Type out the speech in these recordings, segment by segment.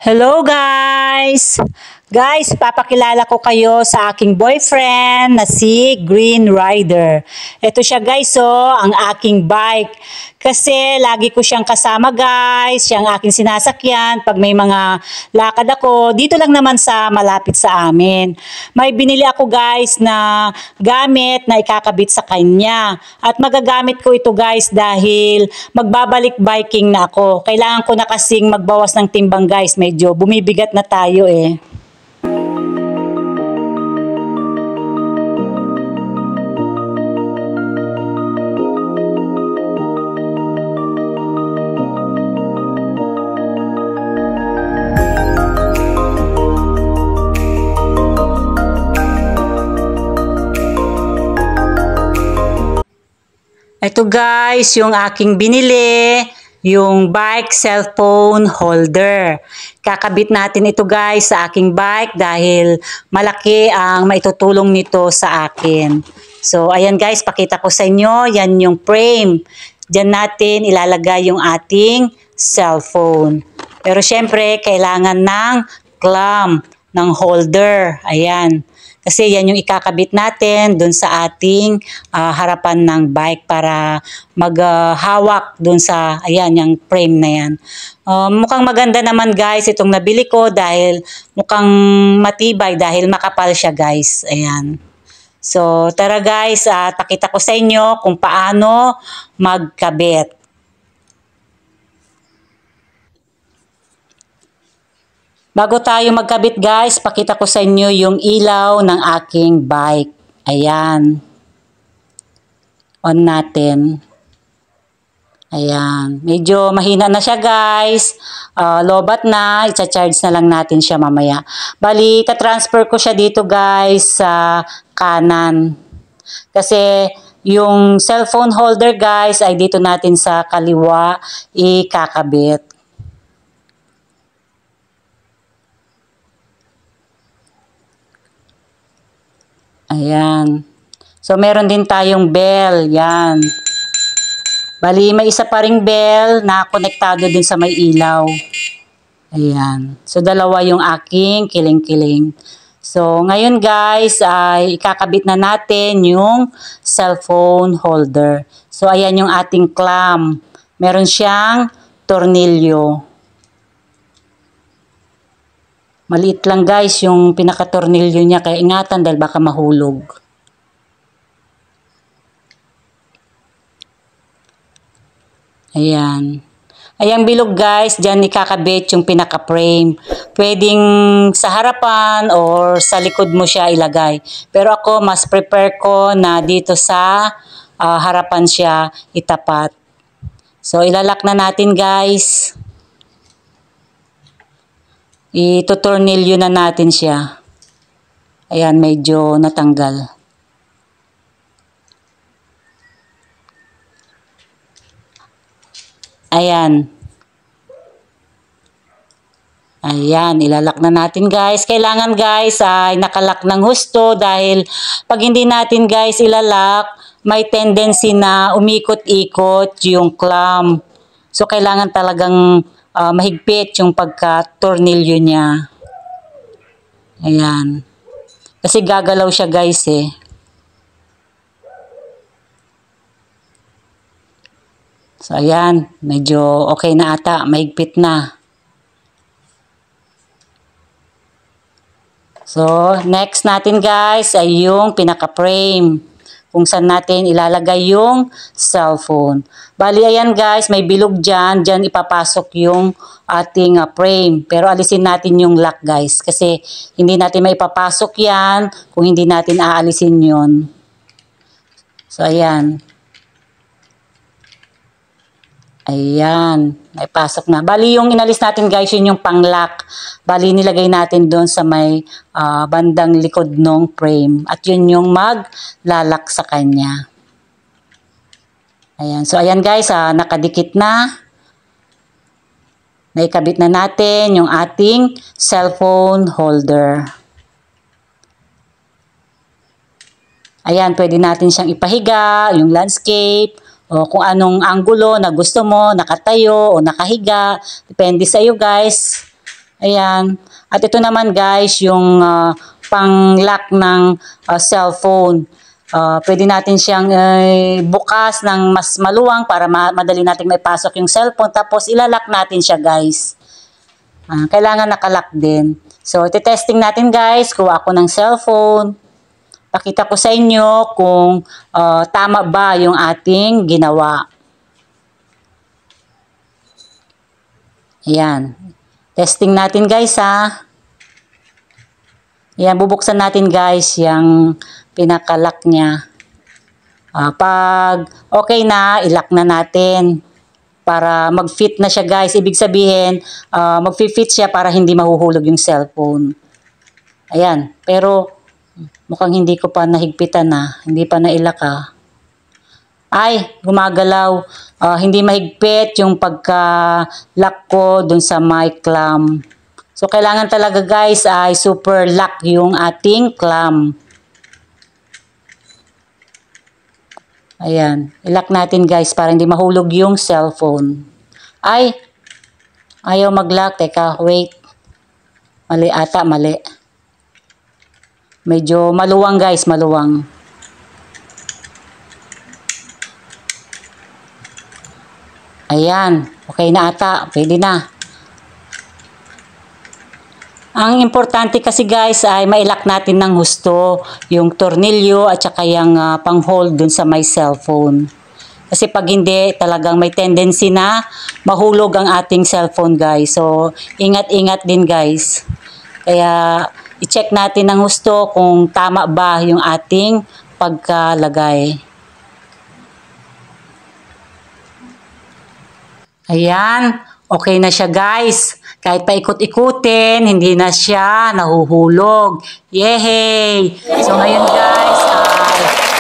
Hello guys! Guys, papakilala ko kayo sa aking boyfriend na si Green Rider. Ito siya guys, ang aking bike. Kasi lagi ko siyang kasama guys, siya ang aking sinasakyan pag may mga lakad ako. Dito lang naman sa malapit sa amin. May binili ako guys na gamit na ikakabit sa kanya. At magagamit ko ito guys dahil magbabalik biking na ako. Kailangan ko na kasing magbawas ng timbang guys, medyo bumibigat na tayo eh. Ito guys, yung aking binili, yung bike cellphone holder. Kakabit natin ito guys sa aking bike dahil malaki ang maitutulong nito sa akin. So ayan guys, pakita ko sa inyo, yan yung frame. Diyan natin ilalagay yung ating cellphone. Pero syempre, kailangan ng clamp, ng holder. Ayan. Kasi yan yung ikakabit natin dun sa ating harapan ng bike para maghawak dun sa, ayan, yung frame na yan. Mukhang maganda naman guys itong nabili ko dahil mukhang matibay dahil makapal siya guys. Ayan. So tara guys, pakita ko sa inyo kung paano magkabit. Bago tayo magkabit guys, pakita ko sa inyo yung ilaw ng aking bike. Ayan. On natin. Ayan. Medyo mahina na siya guys. Lobat na. I-charge na lang natin siya mamaya. Bali, ta-transfer ko siya dito guys sa kanan. Kasi yung cellphone holder guys ay dito natin sa kaliwa ikakabit. Ayan. So, meron din tayong bell. Yan. Bali, may isa pa ring bell na konektado din sa may ilaw. Ayan. So, dalawa yung aking kiling-kiling. So, ngayon guys, ay ikakabit na natin yung cellphone holder. So, ayan yung ating clamp. Meron siyang tornilyo. Maliit lang guys yung pinaka-tornilyo niya, kaya ingatan dahil baka mahulog. Ayan. Ayan bilog guys, dyan ikakabit yung pinaka-frame. Pwedeng sa harapan or sa likod mo siya ilagay. Pero ako mas prepare ko na dito sa harapan siya itapat. So ilalak na natin guys. Itutornilyo na natin siya. Ayan, medyo natanggal. Ayan. Ayan, ilalak na natin guys. Kailangan guys ay nakalak ng husto dahil pag hindi natin guys ilalak, may tendency na umikot-ikot yung clamp. So, kailangan talagang mahigpit yung pagka-tornilyo niya. Ayan. Kasi gagalaw siya guys eh. So ayan, medyo okay na ata, mahigpit na. So next natin guys ay yung pinaka-frame. Kung saan natin ilalagay yung cellphone. Bali, ayan guys, may bilog dyan. Dyan ipapasok yung ating frame. Pero alisin natin yung lock guys. Kasi hindi natin maipapasok yan kung hindi natin aalisin yun. So, ayan. Ayan, naipasok na. Bali, yung inalis natin guys, yun yung pang-lock. Bali, nilagay natin doon sa may bandang likod ng frame. At yun yung maglalak sa kanya. Ayan, so ayan guys, nakadikit na. Naikabit na natin yung ating cellphone holder. Ayan, pwede natin siyang ipahiga, yung landscape. O kung anong anggulo na gusto mo, nakatayo o nakahiga. Depende sa iyo guys. Ayan. At ito naman guys, yung pang-lock ng cellphone. Pwede natin siyang bukas ng mas maluwang para madali natin may pasok yung cellphone. Tapos ilalock natin siya guys. Kailangan nakalock din. So, iti-testing natin guys, kuha ako ng cellphone. Pakita ko sa inyo kung tama ba yung ating ginawa. Ayan. Testing natin guys ha. Ayan, bubuksan natin guys yung pinaka-lock niya. Pag okay na, i-lock na natin. Para mag-fit na siya guys. Ibig sabihin, mag-fit siya para hindi mahuhulog yung cellphone. Ayan. Pero, mukhang hindi ko pa nahigpitan na. Hindi pa na-lock Ay, gumagalaw. Hindi mahigpit yung pagka-lock ko dun sa my clamp. So, kailangan talaga guys ay super lock yung ating clamp. Ayan. I-lock natin guys para hindi mahulog yung cellphone. Ay, ayaw mag-lock. Teka, wait. Mali ata, mali. Medyo maluwang guys, maluwang. Ayan. Okay na ata. Pwede na. Ang importante kasi guys ay mailock natin ng husto yung tornilyo at saka yung pang-hold dun sa my cellphone. Kasi pag hindi, talagang may tendency na mahulog ang ating cellphone guys. So, ingat-ingat din guys. Kaya, i-check natin ng husto kung tama ba yung ating pagkalagay. Ayan, okay na siya guys. Kahit paikot-ikutin, hindi na siya nahuhulog. Yehey! So ngayon guys,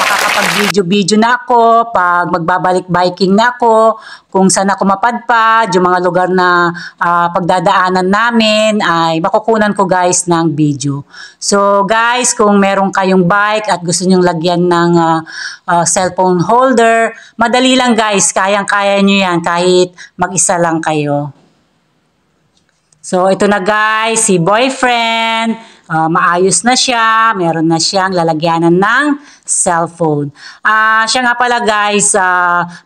makakapag-video-video na ako pag magbabalik biking na ako. Kung saan ako mapadpad, yung mga lugar na pagdadaanan namin ay makukunan ko guys ng video. So guys, kung meron kayong bike at gusto nyong lagyan ng cellphone holder, madali lang guys, kayang-kaya nyo yan kahit mag-isa lang kayo. So, ito na guys, si boyfriend. Maayos na siya. Meron na siyang lalagyanan ng cellphone. Siya nga pala guys,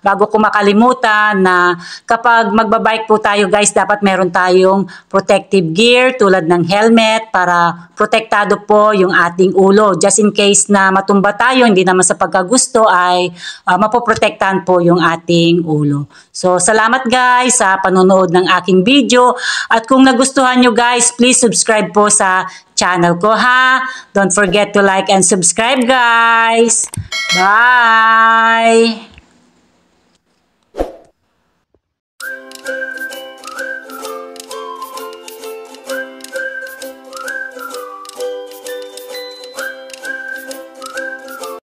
bago ko makalimutan na kapag magbabike po tayo guys, dapat meron tayong protective gear tulad ng helmet para protektado po yung ating ulo. Just in case na matumba tayo, hindi naman sa pagkagusto ay mapoprotektahan po yung ating ulo. So, salamat guys sa panonood ng aking video. At kung nagustuhan nyo guys, please subscribe po sa channel ko ha. Don't forget to like and subscribe guys. Bye!